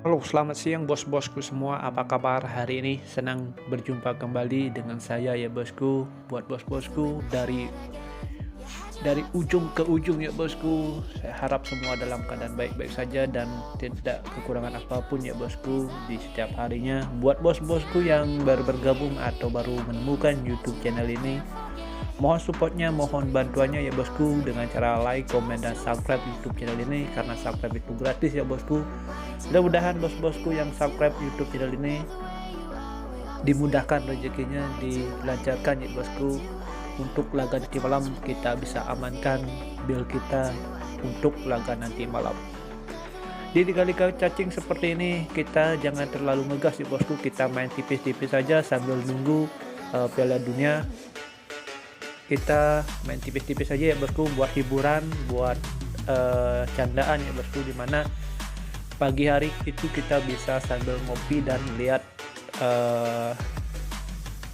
Halo, selamat siang bos-bosku semua. Apa kabar hari ini? Senang berjumpa kembali dengan saya ya bosku. Buat bos-bosku dari ujung ke ujung ya bosku. Saya harap semua dalam keadaan baik-baik saja dan tidak kekurangan apapun ya bosku di setiap harinya. Buat bos-bosku yang baru bergabung atau baru menemukan YouTube channel ini, mohon supportnya, mohon bantuannya ya bosku dengan cara like, komen, dan subscribe YouTube channel ini karena subscribe itu gratis ya bosku. Mudah-mudahan bos-bosku yang subscribe YouTube channel ini dimudahkan rezekinya, dilancarkan ya bosku. Untuk laga nanti malam kita bisa amankan bill kita untuk laga nanti malam. Di liga-liga cacing seperti ini kita jangan terlalu ngegas ya bosku, kita main tipis-tipis saja sambil nunggu Piala Dunia. Kita main tipis-tipis saja ya bosku, buat hiburan, buat candaan ya bosku, dimana pagi hari itu kita bisa sambil ngopi dan lihat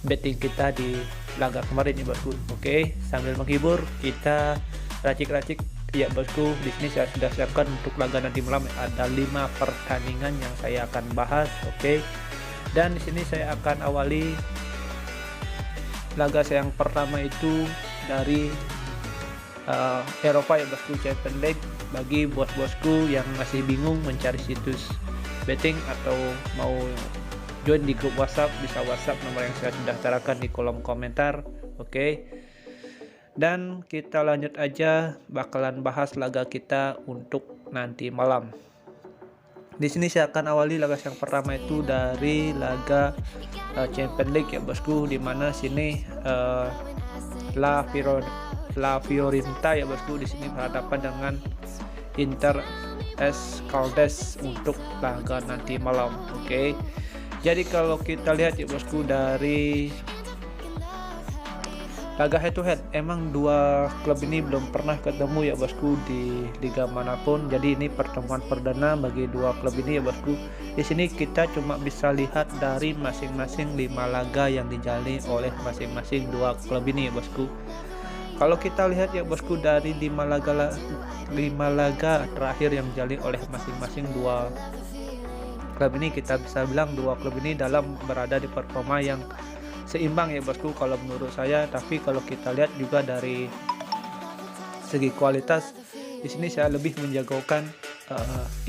betting kita di laga kemarin ya bosku. Oke, sambil menghibur kita racik-racik ya bosku. Di sini saya sudah siapkan untuk laga nanti malam ada 5 pertandingan yang saya akan bahas. Oke, dan di sini saya akan awali laga saya yang pertama itu dari Eropa ya bosku, Champions League. Bagi bos-bosku yang masih bingung mencari situs betting atau mau join di grup WhatsApp, bisa WhatsApp nomor yang saya sudah tarakan di kolom komentar. Oke, dan kita lanjut aja, bakalan bahas laga kita untuk nanti malam. Di sini saya akan awali laga yang pertama itu dari laga Champions League ya bosku, dimana sini La Fiorentina ya bosku di sini berhadapan dengan Inter Caldes untuk laga nanti malam. Oke, jadi kalau kita lihat ya bosku dari laga head to head, emang dua klub ini belum pernah ketemu ya bosku di liga manapun. Jadi ini pertemuan perdana bagi dua klub ini ya bosku. Di sini kita cuma bisa lihat dari masing-masing 5 laga yang dijalani oleh masing-masing dua klub ini ya bosku. Kalau kita lihat ya bosku dari 5 laga terakhir yang dijalani oleh masing-masing dua klub ini, kita bisa bilang dua klub ini dalam berada di performa yang seimbang ya bosku kalau menurut saya. Tapi kalau kita lihat juga dari segi kualitas, di sini saya lebih menjagokan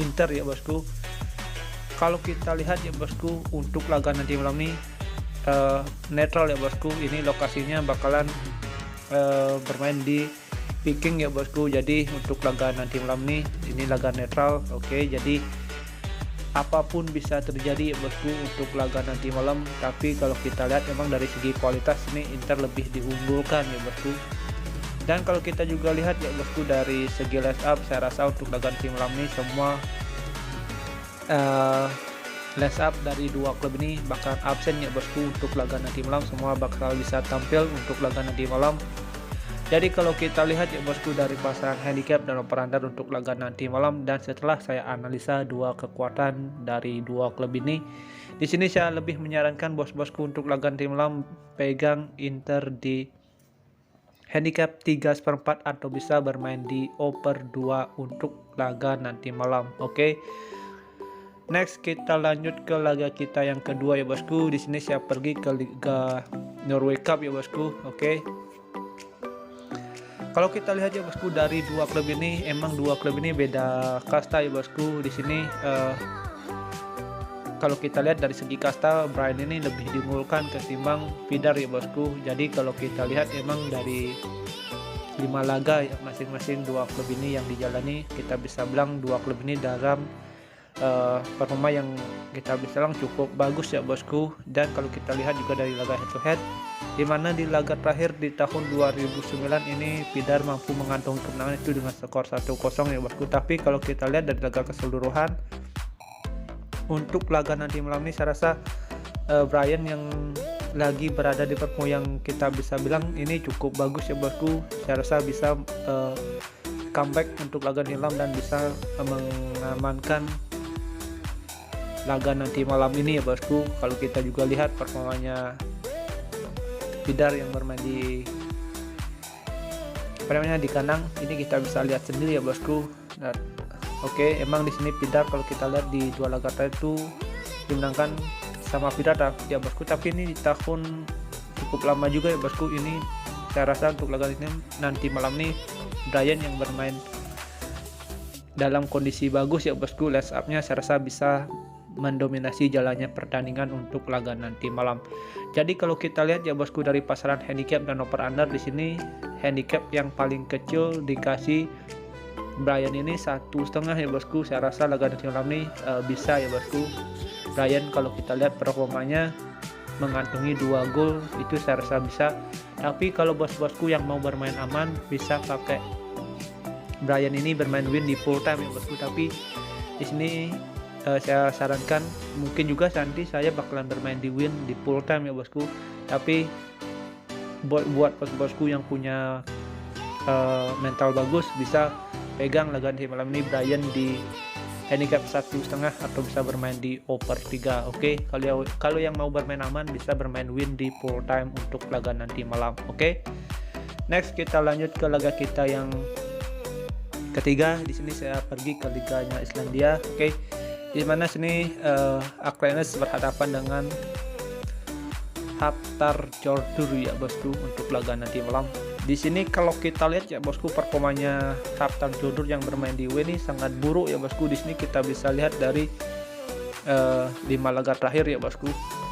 Inter ya bosku. Kalau kita lihat ya bosku untuk laga nanti malam ini netral ya bosku, ini lokasinya bakalan bermain di Peking ya bosku. Jadi untuk laga nanti malam ini laga netral. Oke, jadi apapun bisa terjadi ya bosku untuk laga nanti malam. Tapi kalau kita lihat memang dari segi kualitas ini Inter lebih diunggulkan ya bosku. Dan kalau kita juga lihat ya bosku dari segi line up, saya rasa untuk laga nanti malam ini semua line up dari dua klub ini bakal absen ya bosku untuk laga nanti malam. Semua bakal bisa tampil untuk laga nanti malam. Jadi kalau kita lihat ya bosku dari pasaran handicap dan operandar untuk laga nanti malam, dan setelah saya analisa dua kekuatan dari dua klub ini, di sini saya lebih menyarankan bos-bosku untuk laga nanti malam pegang Inter di handicap 3/4 atau bisa bermain di over 2 untuk laga nanti malam. Oke. Next kita lanjut ke laga kita yang kedua ya bosku. Di sini saya pergi ke Liga Norway Cup ya bosku. Oke. Kalau kita lihat ya bosku dari dua klub ini, emang dua klub ini beda kasta ya bosku. Di sini kalau kita lihat dari segi kasta, Brian ini lebih diunggulkan ketimbang Vidar ya bosku. Jadi kalau kita lihat emang dari 5 laga ya, masing-masing dua klub ini yang dijalani, kita bisa bilang dua klub ini dalam performa yang kita bisa bilang cukup bagus ya bosku. Dan kalau kita lihat juga dari laga head to head, dimana di laga terakhir di tahun 2009 ini Vidar mampu mengantongi kemenangan itu dengan skor 1-0 ya bosku. Tapi kalau kita lihat dari laga keseluruhan untuk laga nanti malam ini, saya rasa Brian yang lagi berada di performa yang kita bisa bilang ini cukup bagus ya bosku. Saya rasa bisa comeback untuk laga nanti malam dan bisa mengamankan laga nanti malam ini ya bosku. Kalau kita juga lihat performanya Vidar yang bermain di di kandang, ini kita bisa lihat sendiri ya bosku. Nah, Oke, emang di sini Pidar kalau kita lihat di dua laga terakhir itu dimenangkan sama Pidar ya bosku, tapi ini di tahun cukup lama juga ya bosku. Ini saya rasa untuk laga ini nanti malam nih Brian yang bermain dalam kondisi bagus ya bosku. Last up-nya saya rasa bisa mendominasi jalannya pertandingan untuk laga nanti malam. Jadi kalau kita lihat ya bosku dari pasaran handicap dan over under, di sini handicap yang paling kecil dikasih Brian ini 1,5 ya bosku. Saya rasa laga nanti malam ini bisa ya bosku. Brian kalau kita lihat performanya mengantungi 2 gol itu saya rasa bisa. Tapi kalau bos-bosku yang mau bermain aman bisa pakai Brian ini bermain win di full time ya bosku. Tapi di sini saya sarankan mungkin juga nanti saya bakalan bermain di win di full time ya bosku. Tapi buat bos-bosku yang punya mental bagus bisa pegang laga nanti malam ini Brian di handicap 1,5 atau bisa bermain di over 3. Oke, kalau yang mau bermain aman bisa bermain win di full time untuk laga nanti malam. Oke. Next kita lanjut ke laga kita yang ketiga. Di sini saya pergi ke liganya Islandia. Oke. Di mana sini Akranes berhadapan dengan Haftarfjörður ya bosku untuk laga nanti malam. Di sini kalau kita lihat ya bosku performanya Haftarfjörður yang bermain di W ini sangat buruk ya bosku. Di sini kita bisa lihat dari 5 laga terakhir ya bosku.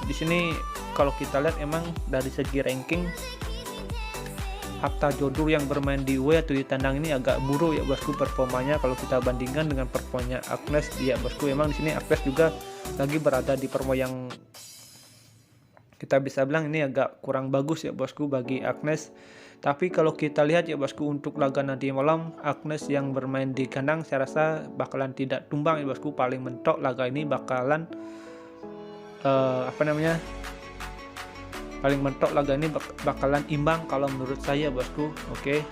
Di sini kalau kita lihat emang dari segi ranking Haftarfjörður yang bermain di W atau di tandang ini agak buruk ya bosku performanya kalau kita bandingkan dengan performanya Agnes ya bosku. Emang di sini Agnes juga lagi berada di performa yang kita bisa bilang ini agak kurang bagus ya bosku bagi Agnes. Tapi kalau kita lihat ya bosku untuk laga nanti malam Agnes yang bermain di kandang saya rasa bakalan tidak tumbang ya bosku. Paling mentok laga ini bakalan paling mentok laga ini bakalan imbang kalau menurut saya bosku. Oke,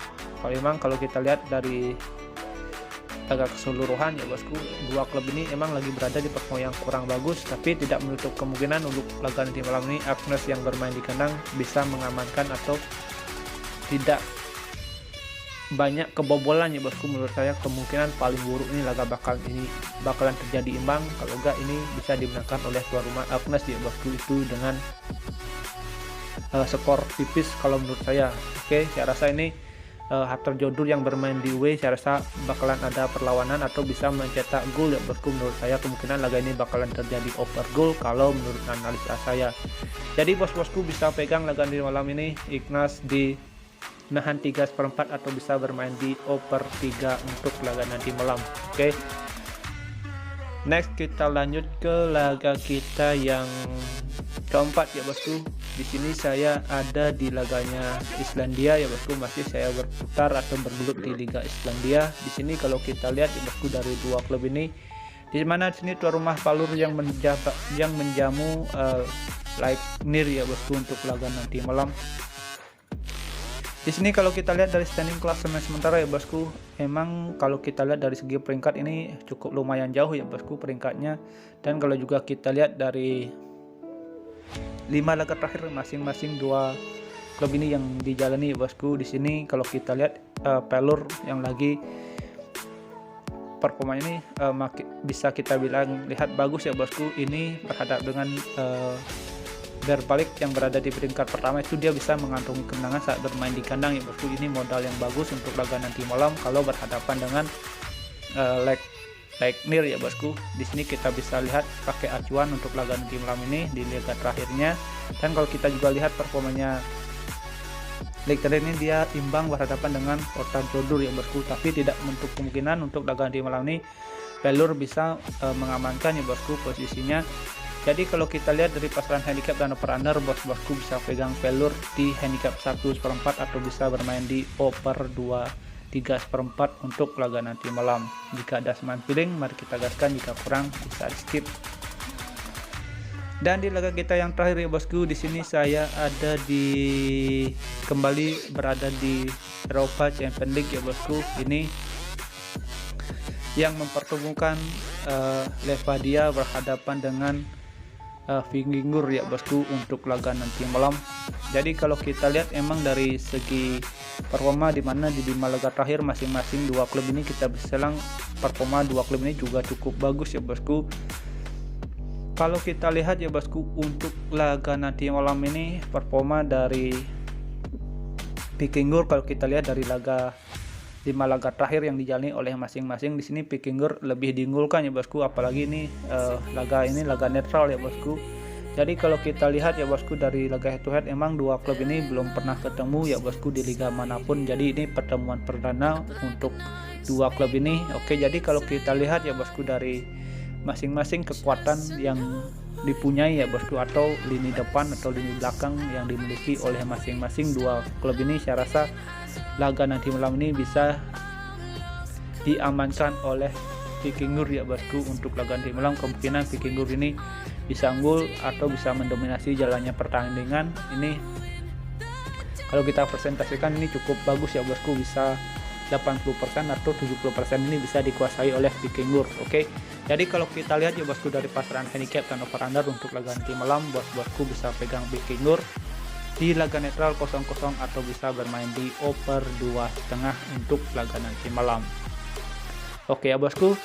kalau kita lihat dari laga keseluruhan ya bosku, dua klub ini emang lagi berada di performa yang kurang bagus, tapi tidak menutup kemungkinan untuk laga nanti malam ini Agnes yang bermain di kandang bisa mengamankan atau tidak banyak kebobolan ya bosku. Menurut saya kemungkinan paling buruk ini laga bakalan terjadi imbang, kalau enggak ini bisa dimenangkan oleh tuan rumah Agnes ya bosku, itu dengan skor tipis kalau menurut saya. Oke, saya rasa ini Haftarfjörður yang bermain di W saya rasa bakalan ada perlawanan atau bisa mencetak gol ya bosku. Menurut saya kemungkinan laga ini bakalan terjadi over gol kalau menurut analisa saya. Jadi bos-bosku bisa pegang laga di malam ini Ignas di nahan 3/4 atau bisa bermain di over 3 untuk laga nanti malam. Oke. Next kita lanjut ke laga kita yang keempat ya bosku. Di sini saya ada di laganya Islandia ya bosku, masih saya berputar atau bergelut di Liga Islandia. Di sini kalau kita lihat ya bosku dari dua klub ini, di mana di sini tuan rumah Valur yang menjamu Leiknir ya bosku untuk laga nanti malam. Di sini kalau kita lihat dari standing klasemen sementara ya bosku, emang kalau kita lihat dari segi peringkat ini cukup lumayan jauh ya bosku peringkatnya. Dan kalau juga kita lihat dari 5 laga terakhir masing-masing dua klub ini yang dijalani ya bosku. Di sini kalau kita lihat Valur yang lagi performa ini bisa kita bilang lihat bagus ya bosku. Ini berhadap dengan Berbalik yang berada di peringkat pertama, itu dia bisa mengantongi kemenangan saat bermain di kandang ya bosku. Ini modal yang bagus untuk laga nanti malam kalau berhadapan dengan Leiknir ya bosku. Di sini kita bisa lihat pakai acuan untuk laga nanti malam ini di laga terakhirnya. Dan kalau kita juga lihat performanya Leiknir ini, dia imbang berhadapan dengan Haftarfjörður ya bosku. Tapi tidak menutup kemungkinan untuk laga nanti malam ini Valur bisa mengamankan ya bosku posisinya. Jadi kalau kita lihat dari pasaran handicap dan over under, bosku bisa pegang Valur di handicap 1/4 atau bisa bermain di over 2/3 untuk laga nanti malam. Jika ada seman feeling, mari kita gaskan, jika kurang bisa skip. Dan di laga kita yang terakhir ya bosku, di sini saya ada kembali berada di Europa Champions League ya bosku. Ini yang mempertemukan Levadia berhadapan dengan Vikingur ya bosku untuk laga nanti malam. Jadi kalau kita lihat emang dari segi performa di mana di 5 laga terakhir masing-masing dua klub ini kita bisa bilang performa dua klub ini juga cukup bagus ya bosku. Kalau kita lihat ya bosku untuk laga nanti malam ini performa dari Vikingur, kalau kita lihat dari 5 laga terakhir yang dijalani oleh masing-masing di sini Vikingur lebih diunggulkan ya bosku, apalagi ini laga netral ya bosku. Jadi kalau kita lihat ya bosku dari laga head to head emang dua klub ini belum pernah ketemu ya bosku di liga manapun. Jadi ini pertemuan perdana untuk dua klub ini. Oke, jadi kalau kita lihat ya bosku dari masing-masing kekuatan yang dipunyai ya bosku, atau lini depan atau lini belakang yang dimiliki oleh masing-masing dua klub ini, saya rasa laga nanti malam ini bisa diamankan oleh Vikingur ya bosku. Untuk laga nanti malam kemungkinan Vikingur ini bisa unggul atau bisa mendominasi jalannya pertandingan ini. Kalau kita presentasikan ini cukup bagus ya bosku, bisa 80% atau 70% ini bisa dikuasai oleh Vikingur. Oke, jadi kalau kita lihat ya bosku dari pasaran handicap dan over under untuk laga nanti malam, bosku bisa pegang Vikingur di laga netral 0-0 atau bisa bermain di over 2,5 untuk laga nanti malam. Oke ya bosku,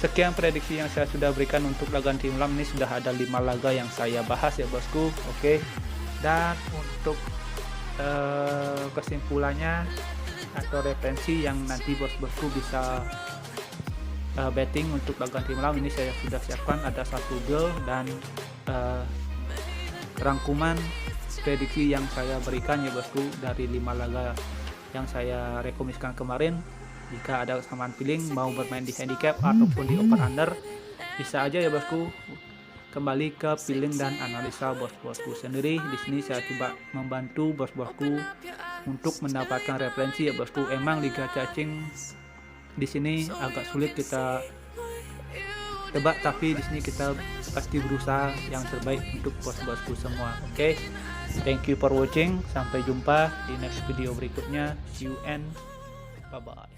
sekian prediksi yang saya sudah berikan untuk laga nanti malam. Ini sudah ada 5 laga yang saya bahas ya bosku. Oke, dan untuk kesimpulannya atau referensi yang nanti bosku bisa betting untuk laga nanti malam ini saya sudah siapkan, ada satu goal dan rangkuman prediksi yang saya berikan ya bosku dari 5 laga yang saya rekomendasikan kemarin. Jika ada kesamaan feeling mau bermain di handicap ataupun di over under, bisa aja ya bosku kembali ke feeling dan analisa bosku sendiri. Di sini saya coba membantu bosku untuk mendapatkan referensi ya bosku. Emang liga cacing di sini agak sulit kita tebak, tapi di sini kita pasti berusaha yang terbaik untuk bosku semua. Oke, thank you for watching. Sampai jumpa di next video berikutnya. See you and bye bye.